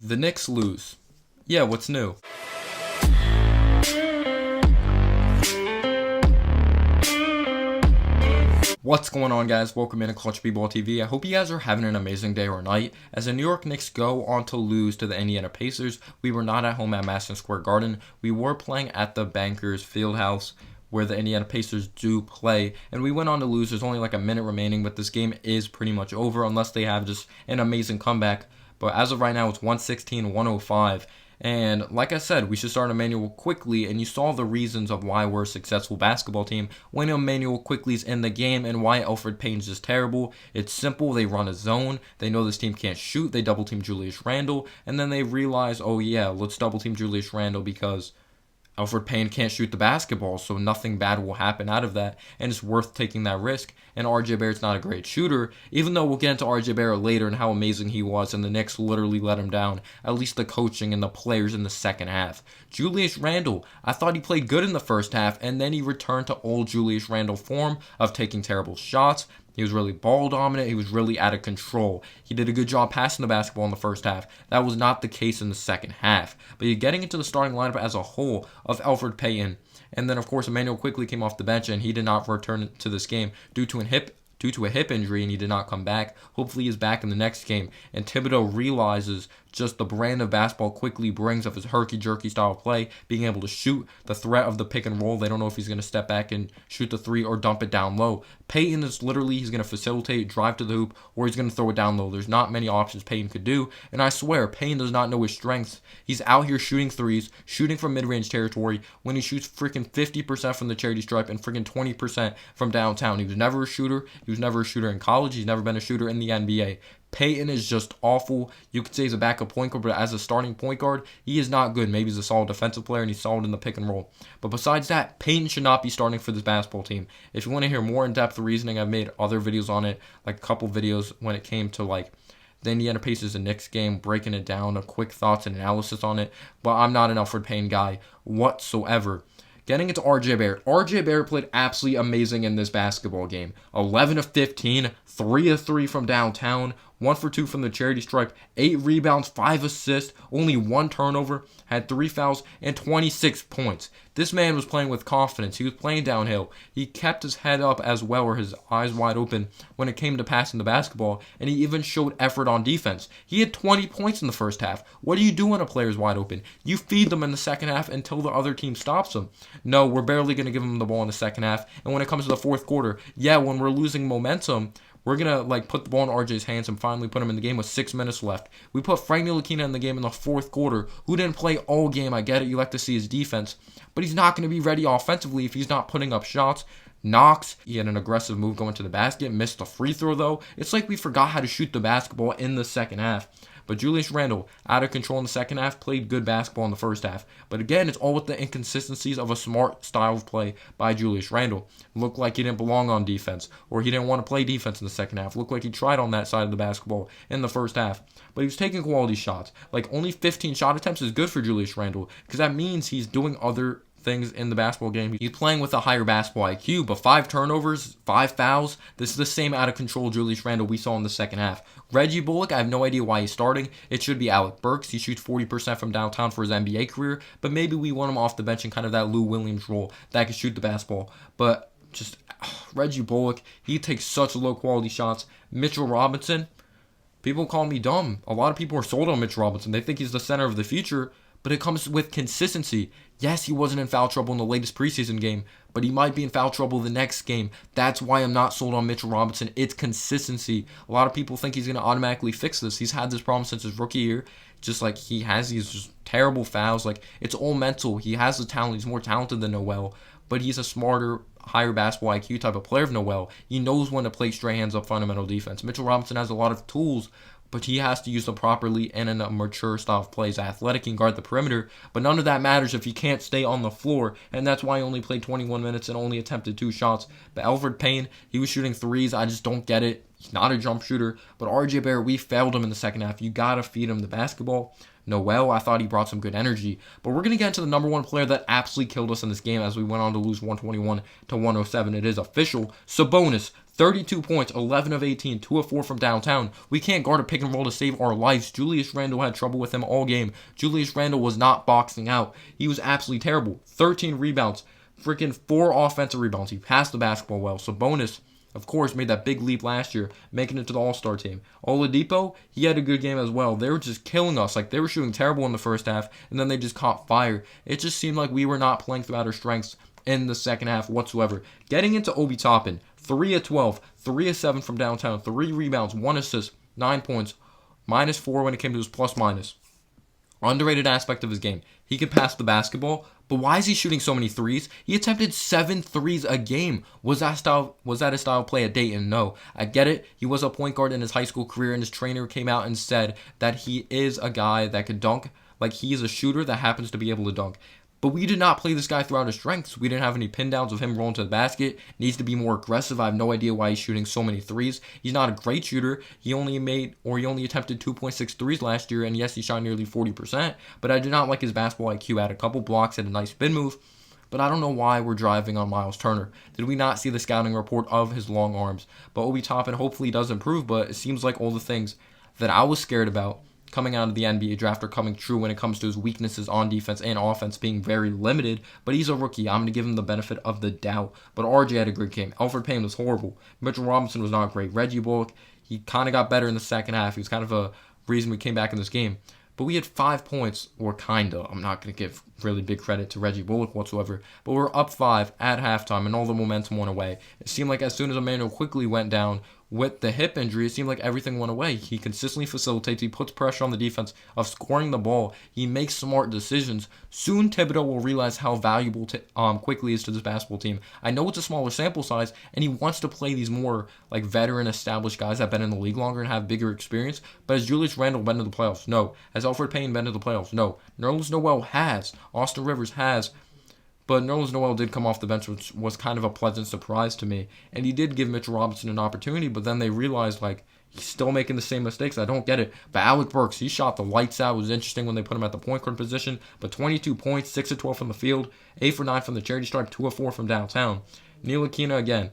The Knicks lose. Yeah, what's new? What's going on, guys? Welcome into Clutch B-Ball TV. I hope you guys are having an amazing day or night. As the New York Knicks go on to lose to the Indiana Pacers, we were not at home at Madison Square Garden. We were playing at the Bankers Fieldhouse, where the Indiana Pacers do play, and we went on to lose. There's only like a minute remaining, but this game is pretty much over unless they have just an amazing comeback. But as of right now, it's 116-105. And like I said, we should start Emmanuel Quickley, and you saw the reasons of why we're a successful basketball team when Emmanuel Quickley's in the game and why Elfrid Payton's just terrible. It's simple. They run a zone. They know this team can't shoot. They double team Julius Randle, and then they realize, oh yeah, let's double team Julius Randle because Elfrid Payton can't shoot the basketball, so nothing bad will happen out of that, and it's worth taking that risk. And RJ Barrett's not a great shooter, even though we'll get into RJ Barrett later and how amazing he was, and the Knicks literally let him down, at least the coaching and the players in the second half. Julius Randle, I thought he played good in the first half, and then he returned to old Julius Randle form of taking terrible shots. He was really ball dominant. He was really out of control. He did a good job passing the basketball in the first half. That was not the case in the second half. But you're getting into the starting lineup as a whole of Elfrid Payton. And then, of course, Emmanuel Quickley came off the bench, and he did not return to this game due to a hip injury, and he did not come back. Hopefully he's back in the next game. And Thibodeau realizes just the brand of basketball Quickley brings of his herky-jerky style of play, being able to shoot, the threat of the pick and roll. They don't know if he's going to step back and shoot the three or dump it down low. Payton is literally, he's going to facilitate, drive to the hoop, or he's going to throw it down low. There's not many options Payton could do, and I swear, Payton does not know his strengths. He's out here shooting threes, shooting from mid-range territory, when he shoots freaking 50% from the charity stripe and freaking 20% from downtown. He was never a shooter. He was never a shooter in college. He's never been a shooter in the NBA. Payton is just awful. You could say he's a backup point guard, but as a starting point guard, he is not good. Maybe he's a solid defensive player and he's solid in the pick and roll. But besides that, Payton should not be starting for this basketball team. If you want to hear more in-depth reasoning, I've made other videos on it, like a couple videos when it came to like the Indiana Pacers and Knicks game, breaking it down, a quick thoughts and analysis on it. But I'm not an Elfrid Payton guy whatsoever. Getting into RJ Barrett. RJ Barrett played absolutely amazing in this basketball game. 11 of 15, 3 of 3 from downtown, 1 for 2 from the charity stripe, 8 rebounds, 5 assists, only 1 turnover, had 3 fouls, and 26 points. This man was playing with confidence. He was playing downhill. He kept his head up as well, or his eyes wide open when it came to passing the basketball, and he even showed effort on defense. He had 20 points in the first half. What do you do when a player's wide open? You feed them in the second half until the other team stops them. No, we're barely going to give them the ball in the second half, and when it comes to the fourth quarter, yeah, when we're losing momentum, we're going to put the ball in RJ's hands and finally put him in the game with 6 minutes left. We put Frank Ntilikina in the game in the fourth quarter, who didn't play all game. I get it. You like to see his defense. But he's not going to be ready offensively if he's not putting up shots. Knox, he had an aggressive move going to the basket, missed the free throw though. It's like we forgot how to shoot the basketball in the second half. But Julius Randle, out of control in the second half, played good basketball in the first half. But again, it's all with the inconsistencies of a smart style of play by Julius Randle. Looked like he didn't belong on defense, or he didn't want to play defense in the second half. Looked like he tried on that side of the basketball in the first half. But he was taking quality shots. Like, only 15 shot attempts is good for Julius Randle, because that means he's doing other things in the basketball game. He's playing with a higher basketball IQ, but 5 turnovers, 5 fouls. This is the same out of control Julius Randle we saw in the second half. Reggie Bullock, I have no idea why he's starting. It should be Alec Burks. He shoots 40% from downtown for his NBA career, but maybe we want him off the bench in kind of that Lou Williams role that can shoot the basketball. But just Reggie Bullock, he takes such low quality shots. Mitchell Robinson, people call me dumb. A lot of people are sold on Mitchell Robinson. They think he's the center of the future, but it comes with consistency. Yes, he wasn't in foul trouble in the latest preseason game, but he might be in foul trouble the next game. That's why I'm not sold on Mitchell Robinson. It's consistency. A lot of people think he's going to automatically fix this. He's had this problem since his rookie year. Just like he has these just terrible fouls. Like, it's all mental. He has the talent. He's more talented than Noel, but he's a smarter, higher basketball IQ type of player of Noel. He knows when to play straight hands up fundamental defense. Mitchell Robinson has a lot of tools, but he has to use them properly and in a mature style of play. He's athletic and guard the perimeter, but none of that matters if he can't stay on the floor, and that's why he only played 21 minutes and only attempted 2 shots. But Elfrid Payton, he was shooting threes. I just don't get it. He's not a jump shooter. But RJ Barrett, we failed him in the second half. You got to feed him the basketball. Noel, I thought he brought some good energy. But we're going to get into the number one player that absolutely killed us in this game as we went on to lose 121 to 107. It is official. Sabonis, 32 points, 11 of 18, 2 of 4 from downtown. We can't guard a pick and roll to save our lives. Julius Randle had trouble with him all game. Julius Randle was not boxing out. He was absolutely terrible. 13 rebounds, freaking 4 offensive rebounds. He passed the basketball well. Sabonis, of course, made that big leap last year, making it to the All-Star team. Oladipo, he had a good game as well. They were just killing us. Like, they were shooting terrible in the first half, and then they just caught fire. It just seemed like we were not playing throughout our strengths in the second half whatsoever. Getting into Obi Toppin, 3 of 12, 3 of 7 from downtown, 3 rebounds, 1 assist, 9 points, -4 when it came to his plus-minus. Underrated aspect of his game. He could pass the basketball, but why is he shooting so many threes? He attempted 7 threes a game. Was that a style play at Dayton? No. I get it. He was a point guard in his high school career, and his trainer came out and said that he is a guy that could dunk. Like, he is a shooter that happens to be able to dunk. But we did not play this guy throughout his strengths. We didn't have any pin downs of him rolling to the basket. Needs to be more aggressive. I have no idea why he's shooting so many threes. He's not a great shooter. He only attempted 2.6 threes last year, and yes, he shot nearly 40%. But I did not like his basketball IQ. Had a couple blocks, had a nice spin move. But I don't know why we're driving on Miles Turner. Did we not see the scouting report of his long arms? But Obi Toppin hopefully does improve, but it seems like all the things that I was scared about coming out of the NBA draft are coming true when it comes to his weaknesses on defense and offense being very limited. But he's a rookie. I'm going to give him the benefit of the doubt. But RJ had a great game. Elfrid Payne was horrible. Mitchell Robinson was not great. Reggie Bullock, he kind of got better in the second half. He was kind of a reason we came back in this game. But we had 5 points, or kinda. I'm not going to give really big credit to Reggie Bullock whatsoever. But we're up 5 at halftime, and all the momentum went away. It seemed like as soon as Emmanuel quickly went down with the hip injury, it seemed like everything went away. He consistently facilitates. He puts pressure on the defense of scoring the ball. He makes smart decisions. Soon Thibodeau will realize how valuable Quickly is to this basketball team. I know it's a smaller sample size, and he wants to play these more like veteran, established guys that have been in the league longer and have bigger experience. But has Julius Randle been to the playoffs? No. Has Elfrid Payne been to the playoffs? No. Nerlens Noel has. Austin Rivers has. But Nerlens Noel did come off the bench, which was kind of a pleasant surprise to me. And he did give Mitchell Robinson an opportunity, but then they realized, like, he's still making the same mistakes. I don't get it. But Alec Burks, he shot the lights out. It was interesting when they put him at the point guard position. But 22 points, 6 of 12 from the field, 8 for 9 from the charity stripe, 2 of 4 from downtown. Ntilikina, again,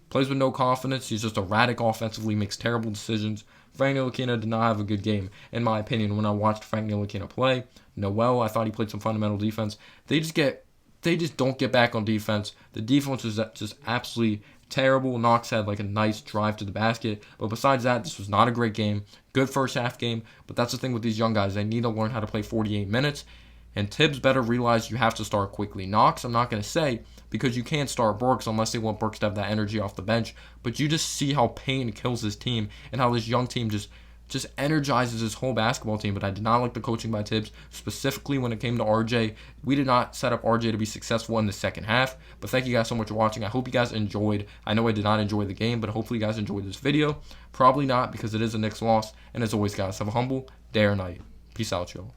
plays with no confidence. He's just erratic offensively, makes terrible decisions. Frank Ntilikina did not have a good game, in my opinion, when I watched Frank Ntilikina play. Noel, I thought he played some fundamental defense. They just don't get back on defense. The defense was just absolutely terrible. Knox had like a nice drive to the basket. But besides that, this was not a great game. Good first half game. But that's the thing with these young guys. They need to learn how to play 48 minutes. And Tibbs better realize you have to start quickly. Knox, I'm not going to say, because you can't start Burks unless they want Burks to have that energy off the bench. But you just see how Payne kills his team and how this young team just energizes his whole basketball team. But I did not like the coaching by Tibbs, specifically when it came to RJ. We did not set up RJ to be successful in the second half. But thank you guys so much for watching. I hope you guys enjoyed. I know I did not enjoy the game, but hopefully you guys enjoyed this video. Probably not, because it is a Knicks loss. And as always, guys, have a humble day or night. Peace out, y'all.